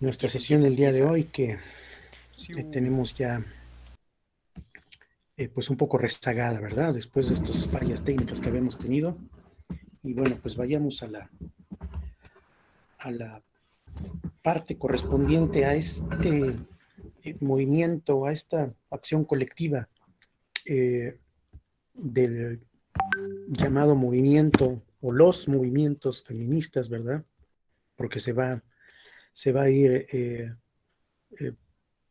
nuestra Empieza, sesión empieza, del día de empieza. hoy que Siu. tenemos ya pues un poco rezagada, ¿verdad? Después de estas fallas técnicas que habíamos tenido. Y bueno, pues vayamos a la parte correspondiente a este movimiento, a esta acción colectiva eh, del llamado movimiento o los movimientos feministas, ¿verdad? Porque se va a ir eh,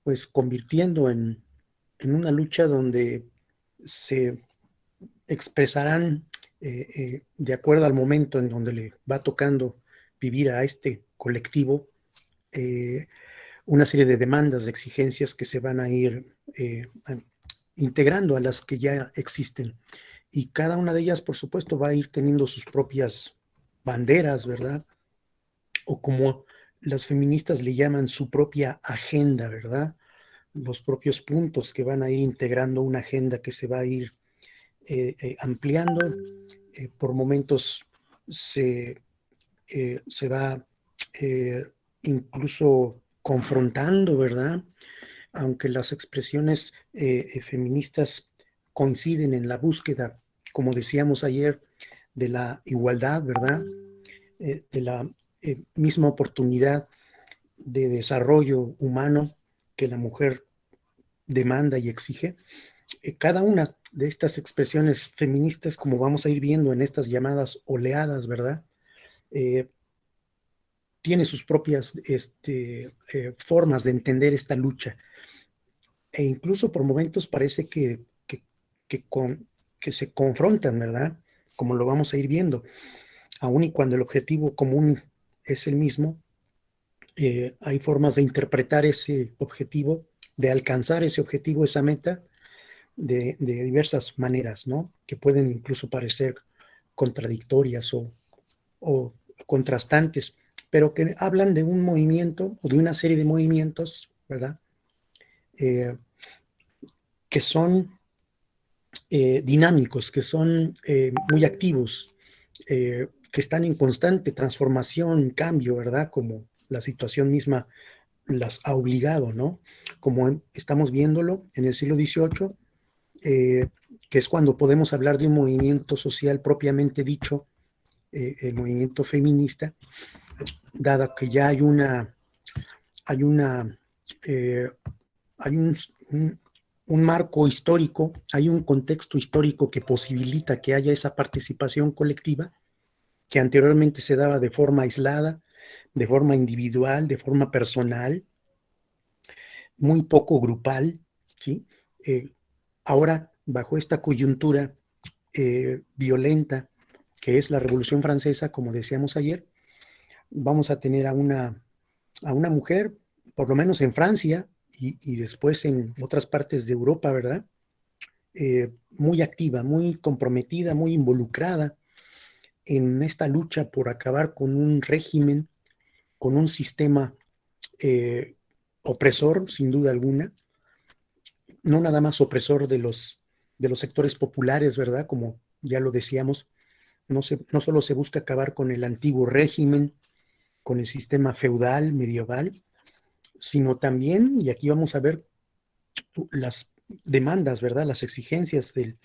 pues convirtiendo en una lucha donde se expresarán de acuerdo al momento en donde le va tocando vivir a este colectivo eh, una serie de demandas, de exigencias que se van a ir integrando a las que ya existen. Y cada una de ellas, por supuesto, va a ir teniendo sus propias banderas, ¿verdad? O como las feministas le llaman su propia agenda, ¿verdad? Los propios puntos que van a ir integrando una agenda que se va a ir ampliando. Por momentos se, se va eh, incluso confrontando, ¿verdad? Aunque las expresiones feministas coinciden en la búsqueda, como decíamos ayer, de la igualdad, ¿verdad? De la misma oportunidad de desarrollo humano que la mujer demanda y exige. Cada una de estas expresiones feministas, como vamos a ir viendo en estas llamadas oleadas, ¿verdad? Eh, tiene sus propias formas de entender esta lucha. E incluso por momentos parece que, con, que se confrontan, ¿verdad? Como lo vamos a ir viendo. Aun y cuando el objetivo común es el mismo, hay formas de interpretar ese objetivo, de alcanzar ese objetivo, esa meta, de diversas maneras, ¿no? Que pueden incluso parecer contradictorias o contrastantes, pero que hablan de un movimiento o de una serie de movimientos, ¿verdad? Eh, que son dinámicos, que son muy activos, que están en constante transformación, cambio, ¿verdad? Como la situación misma las ha obligado, ¿no? Como estamos viéndolo en el siglo XVIII, que es cuando podemos hablar de un movimiento social propiamente dicho, el movimiento feminista, dado que ya hay una, eh, hay un marco histórico, hay un contexto histórico que posibilita que haya esa participación colectiva que anteriormente se daba de forma aislada, de forma individual, de forma personal, muy poco grupal, ¿sí? Eh, Ahora, bajo esta coyuntura violenta que es la Revolución Francesa, como decíamos ayer, vamos a tener a una mujer, por lo menos en Francia y después en otras partes de Europa, ¿verdad? Muy activa, muy comprometida, muy involucrada en esta lucha por acabar con un régimen, con un sistema eh, opresor, sin duda alguna, no nada más opresor de los sectores populares, ¿verdad? Como ya lo decíamos, no solo se busca acabar con el antiguo régimen, con el sistema feudal, medieval, sino también, y aquí vamos a ver las demandas, ¿verdad? Las exigencias de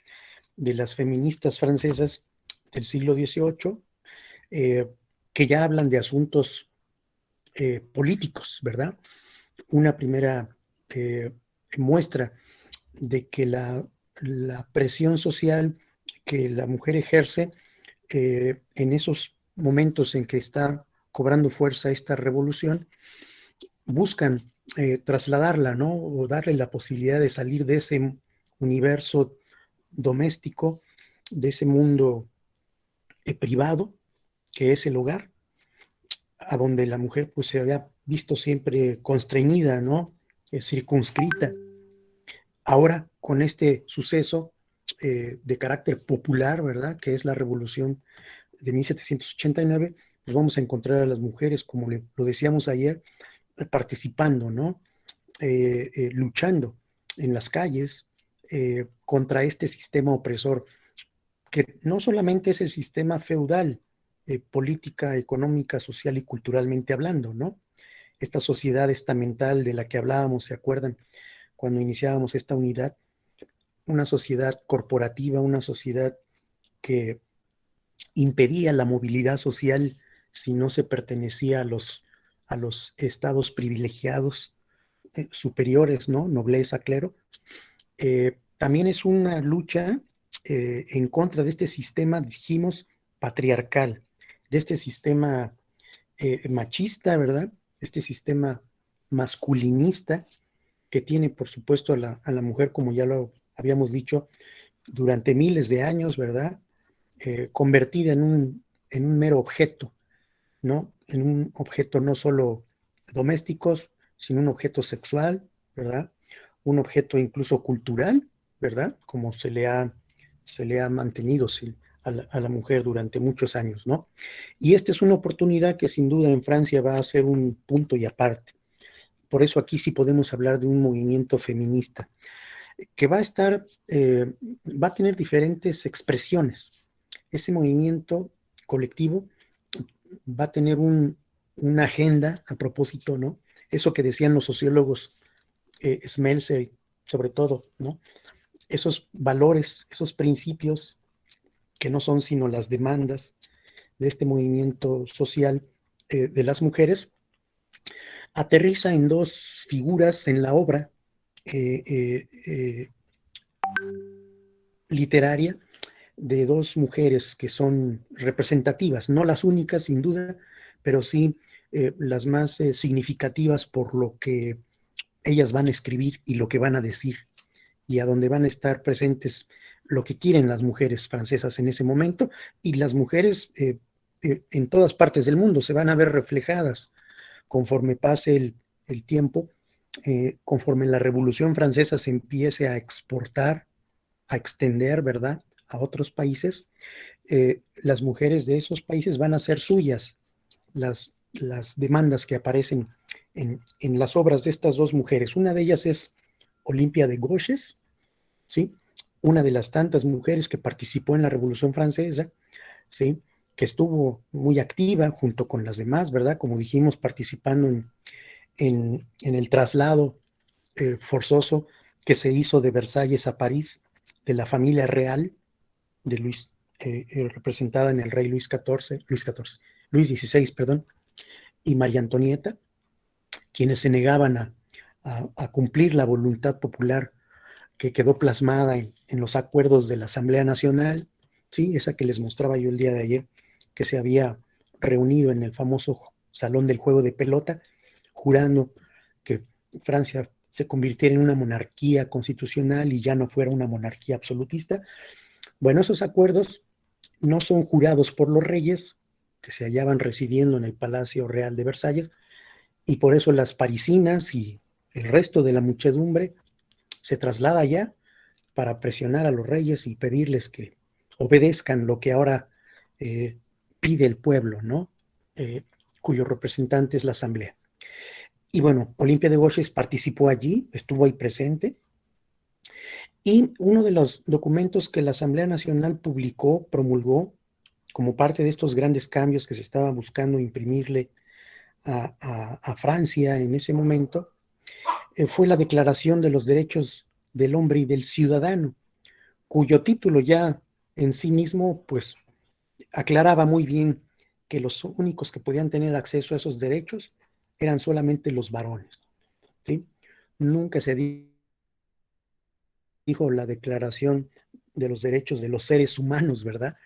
las feministas francesas del siglo XVIII, eh, que ya hablan de asuntos políticos, ¿verdad? Una primera eh, muestra de que la presión social que la mujer ejerce en esos momentos en que está cobrando fuerza esta revolución, buscan trasladarla, ¿no? O darle la posibilidad de salir de ese universo doméstico, de ese mundo privado que es el hogar, a donde la mujer pues se había visto siempre constreñida, ¿no? Circunscrita. Ahora, con este suceso de carácter popular, ¿verdad? Que es la revolución de 1789, pues vamos a encontrar a las mujeres, como lo decíamos ayer, participando, ¿no? Luchando en las calles contra este sistema opresor, que no solamente es el sistema feudal, política, económica, social y culturalmente hablando, ¿no? esta sociedad estamental de la que hablábamos, ¿se acuerdan? Cuando iniciábamos esta unidad, una sociedad corporativa, una sociedad que impedía la movilidad social si no se pertenecía a los estados privilegiados superiores, ¿no? Nobleza, clero. También es una lucha en contra de este sistema, dijimos, patriarcal, de este sistema machista, ¿verdad? Este sistema masculinista que tiene, por supuesto, a la mujer, como ya lo habíamos dicho, durante miles de años, ¿verdad? Convertida en un mero objeto, ¿no? En un objeto no solo doméstico, sino un objeto sexual, ¿verdad? Un objeto incluso cultural, ¿verdad? Como se le ha mantenido a la mujer durante muchos años, ¿no? Y esta es una oportunidad que sin duda en Francia va a ser un punto y aparte. Por eso aquí sí podemos hablar de un movimiento feminista que va a estar, va a tener diferentes expresiones. Ese movimiento colectivo va a tener una agenda a propósito, ¿no? Eso que decían los sociólogos Smelser, sobre todo, ¿no? Esos valores, esos principios que no son sino las demandas de este movimiento social de las mujeres, aterriza en dos figuras en la obra eh, eh, eh, literaria de dos mujeres que son representativas, no las únicas sin duda, pero sí las más significativas por lo que ellas van a escribir y lo que van a decir y a donde van a estar presentes lo que quieren las mujeres francesas en ese momento y las mujeres en todas partes del mundo se van a ver reflejadas conforme pase el tiempo, conforme la Revolución Francesa se empiece a exportar, a extender, ¿verdad?, a otros países, las mujeres de esos países van a ser suyas las demandas que aparecen en las obras de estas dos mujeres. Una de ellas es Olimpia de Gauches, ¿sí? Una de las tantas mujeres que participó en la Revolución Francesa, ¿sí? Que estuvo muy activa junto con las demás, ¿verdad? Como dijimos, participando en el traslado forzoso que se hizo de Versalles a París de la familia real de Luis, representada en el rey Luis XVI, perdón, y María Antonieta, quienes se negaban a cumplir la voluntad popular que quedó plasmada en los acuerdos de la Asamblea Nacional, ¿sí? Esa que les mostraba yo el día de ayer, que se había reunido en el famoso Salón del Juego de Pelota, jurando que Francia se convirtiera en una monarquía constitucional y ya no fuera una monarquía absolutista. Bueno, esos acuerdos no son jurados por los reyes, que se hallaban residiendo en el Palacio Real de Versalles, y por eso las parisinas y el resto de la muchedumbre se traslada allá para presionar a los reyes y pedirles que obedezcan lo que ahora eh, pide el pueblo, ¿no? Cuyo representante es la Asamblea. Y bueno, Olimpia de Gauches participó allí, estuvo ahí presente, y uno de los documentos que la Asamblea Nacional publicó, promulgó, como parte de estos grandes cambios que se estaba buscando imprimirle a Francia en ese momento, fue la Declaración de los Derechos del Hombre y del Ciudadano, cuyo título ya en sí mismo, pues, aclaraba muy bien que los únicos que podían tener acceso a esos derechos eran solamente los varones, ¿sí? Nunca se dijo la Declaración de los Derechos de los Seres Humanos, ¿verdad?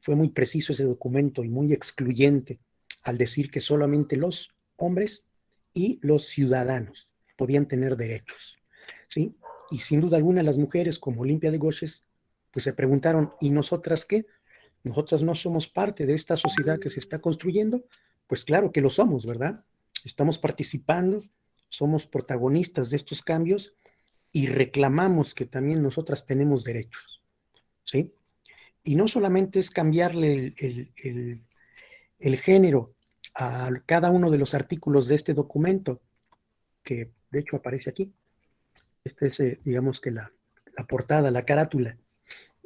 Fue muy preciso ese documento y muy excluyente al decir que solamente los hombres y los ciudadanos podían tener derechos, ¿sí? Y sin duda alguna las mujeres, como Olimpia de Gauches, pues se preguntaron, ¿y nosotras qué? ¿Nosotras no somos parte de esta sociedad que se está construyendo? Pues claro que lo somos, ¿verdad? Estamos participando, somos protagonistas de estos cambios y reclamamos que también nosotras tenemos derechos, ¿sí? Y no solamente es cambiarle el género a cada uno de los artículos de este documento, que de hecho aparece aquí. Este es, digamos que la portada, la carátula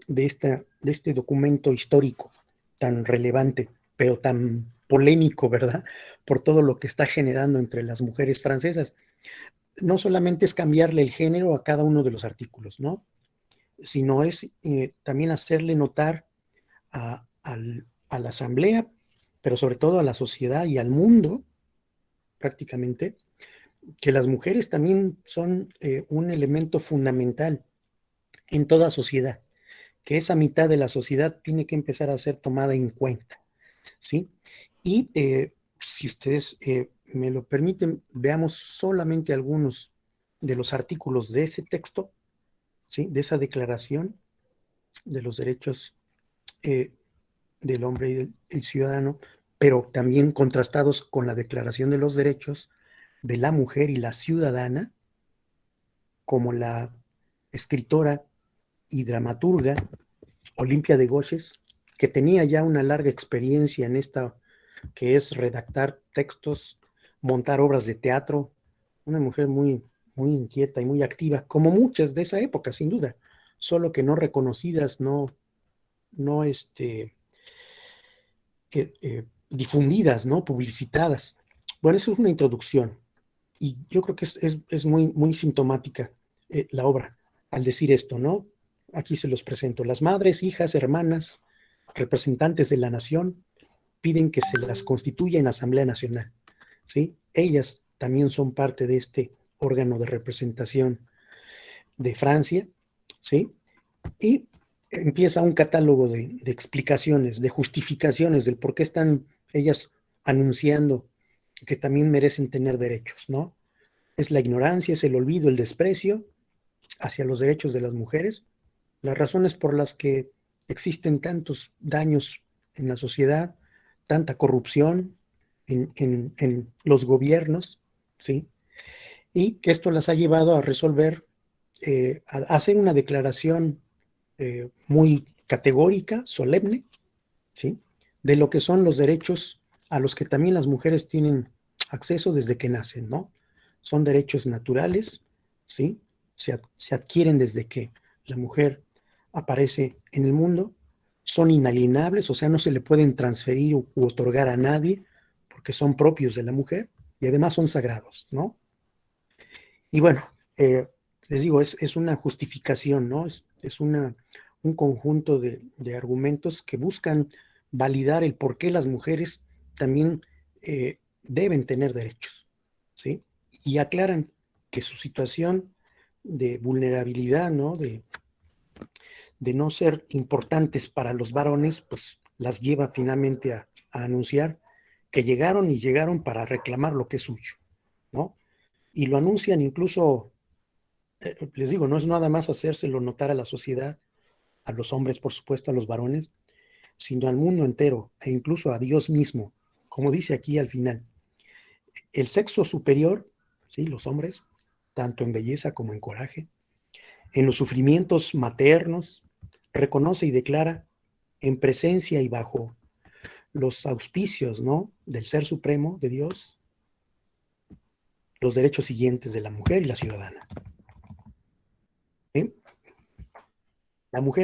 de este documento histórico tan relevante, pero tan polémico, ¿verdad? Por todo lo que está generando entre las mujeres francesas. No solamente es cambiarle el género a cada uno de los artículos, ¿no? Sino es también hacerle notar a la asamblea, pero sobre todo a la sociedad y al mundo, prácticamente, que las mujeres también son un elemento fundamental en toda sociedad, que esa mitad de la sociedad tiene que empezar a ser tomada en cuenta, ¿sí? Y si ustedes me lo permiten, veamos solamente algunos de los artículos de ese texto, ¿sí? De esa declaración de los derechos eh, del hombre y del ciudadano, pero también contrastados con la declaración de los derechos de la mujer y la ciudadana, como la escritora y dramaturga Olimpia de Gauches, que tenía ya una larga experiencia en esta, que es redactar textos, montar obras de teatro, una mujer muy inquieta y muy activa, como muchas de esa época, sin duda, solo que no reconocidas, no difundidas, ¿no? Publicitadas. Bueno, eso es una introducción y yo creo que es muy sintomática la obra al decir esto, ¿no? Aquí se los presento. Las madres, hijas, hermanas, representantes de la nación piden que se las constituya en Asamblea Nacional, ¿sí? Ellas también son parte de este órgano de representación de Francia, ¿sí? Y empieza un catálogo de explicaciones, de justificaciones del por qué están ellas anunciando que también merecen tener derechos, ¿no? Es la ignorancia, es el olvido, el desprecio hacia los derechos de las mujeres, las razones por las que existen tantos daños en la sociedad, tanta corrupción en los gobiernos, ¿sí? Y que esto las ha llevado a resolver, a hacer una declaración muy categórica, solemne, ¿sí? De lo que son los derechos a los que también las mujeres tienen acceso desde que nacen, ¿no? Son derechos naturales, ¿sí? Se adquieren desde que la mujer aparece en el mundo, son inalienables, o sea, no se le pueden transferir u otorgar a nadie porque son propios de la mujer y además son sagrados, ¿no? Y bueno, les digo, es una justificación, ¿no? Es un conjunto de argumentos que buscan validar el por qué las mujeres también deben tener derechos, ¿sí? Y aclaran que su situación de vulnerabilidad, ¿no? De no ser importantes para los varones, pues las lleva finalmente a anunciar que llegaron y llegaron para reclamar lo que es suyo, ¿no? Y lo anuncian incluso, les digo, no es nada más hacérselo notar a la sociedad, a los hombres, por supuesto, a los varones, sino al mundo entero e incluso a Dios mismo, como dice aquí al final. El sexo superior, ¿sí? Los hombres, tanto en belleza como en coraje, en los sufrimientos maternos, reconoce y declara en presencia y bajo los auspicios, ¿no? Del Ser Supremo de Dios, los derechos siguientes de la mujer y la ciudadana. ¿Sí? La mujer